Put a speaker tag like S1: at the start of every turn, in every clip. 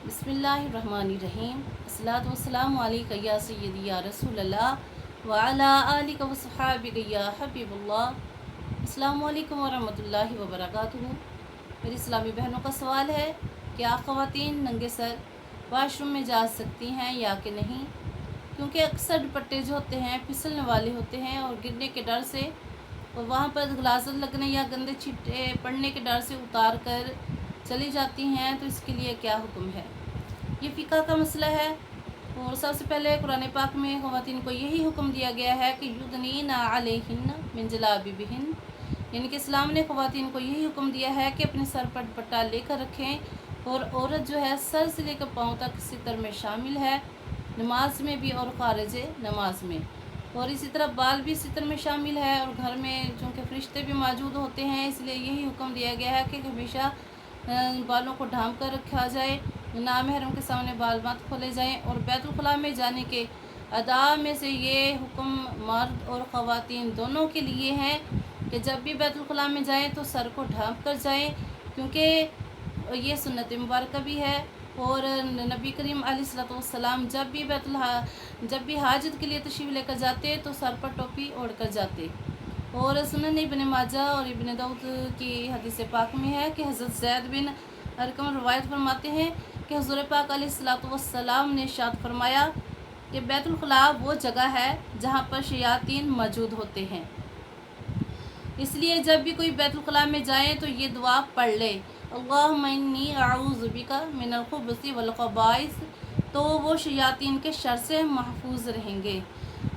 S1: बिस्मिल्लाहिर्रहमानिर्रहीम। अस्सलातु वस्सलामु अलैका या सय्यदी या रसूल अल्लाह व अला आलिका व सहाबिका या हबीबुल्लाह। अस्सलामु अलैकुम व रहमतुल्लाहि व बरकातुहू। मेरी इस्लामी बहनों का सवाल है, क्या ख़वातीन नंगे सर वाशरूम में जा सकती हैं या कि नहीं? क्योंकि अक्सर दुपट्टे जो होते हैं फिसलने वाले होते हैं और गिरने के डर से और वहाँ पर ग्लासेस लगने या गंदे छींटे पड़ने के डर से उतार कर चली जाती हैं, तो इसके लिए क्या हुक्म है? ये फ़िक़्ह का मसला है। और सबसे पहले कुरान पाक में ख़वातीन को यही हुक्म दिया गया है कि युदनीना अलैहिन्ना मिन जलाबिबिहिन, यानी कि इस्लाम ने ख़वातीन को यही हुक्म दिया है कि अपने सर पर दुपट्टा लेकर रखें। और औरत जो है सर से लेकर पाँव तक सितर में शामिल है, नमाज में भी और ख़ारिज नमाज में। और इसी तरह बाल भी सितर में शामिल है। और घर में चूँकि फरिश्ते भी मौजूद होते हैं, इसलिए यही हुक्म दिया गया है कि हमेशा बालों को ढांप कर रखा जाए, नामहरम के सामने बाल मत खोले जाएं। और बैतुल खुला में जाने के आदाब में से ये हुक्म मर्द और ख़वातीन दोनों के लिए हैं कि जब भी बैतुल खुला में जाएं तो सर को ढांप कर जाएं, क्योंकि ये सुन्नत मुबारक भी है। और नबी करीम अलैहिस्सलातु वस्सलाम जब भी हाजत के लिए तशरीफ़ लेकर जाते तो सर पर टोपी ओढ़ कर जाते। और सुनन इब्न माजा और इब्न दाऊद की हदीस पाक में है कि हज़रत ज़ैद बिन अरकम रवायत फरमाते हैं कि हुज़ूर पाक अलैहिस्सलातु वस्सलाम ने इरशाद फरमाया कि बैतुल खुला वो जगह है जहाँ पर शयातीन मौजूद होते हैं। इसलिए जब भी कोई बैतुल खुला में जाए तो ये दुआ पढ़ ले, अल्लाहुम्मा इन्नी अऊज़ु बिका मिनल खुबुसी वल ख़बाइस, तो वो शयातीन के शर से महफूज रहेंगे।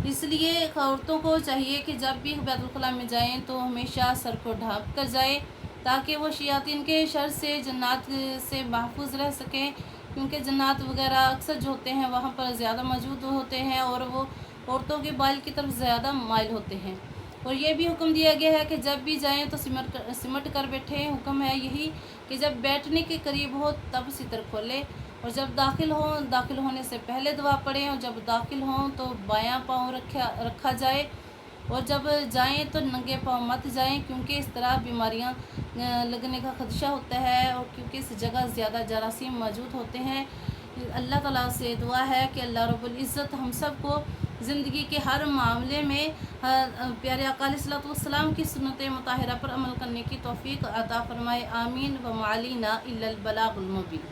S1: इसलिए औरतों को चाहिए कि जब भी बैतुल खुला में जाएं तो हमेशा सर को ढांप कर जाएं, ताकि वो शयातीन के शर से जन्नात से महफूज रह सकें। क्योंकि जन्नात वगैरह अक्सर जो होते हैं वहाँ पर ज़्यादा मौजूद होते हैं और वो औरतों के बाल की तरफ ज़्यादा माइल होते हैं। और ये भी हुक्म दिया गया है कि जब भी जाएं तो सिमट कर बैठें। हुक्म है यही कि जब बैठने के करीब हो तब सितर खोलें, और जब दाखिल होने से पहले दुआ पढ़ें। और जब दाखिल हों तो बायां पाँव रखा जाए, और जब जाएं तो नंगे पाँव मत जाएं, क्योंकि इस तरह बीमारियां लगने का खदशा होता है। और क्योंकि इस जगह ज़्यादा जरासीम मौजूद होते हैं। अल्लाह ताला से दुआ है कि अल्लाह रब्बुल इज़्ज़त हम सब को ज़िंदगी के हर मामले में प्यारे आका अलैहिस्सलातु वस्सलाम की सुन्नत मुताहिरा पर अमल करने की तौफीक अता फरमाए। आमीन व मालिना इल्लल बलागुल मुबीन।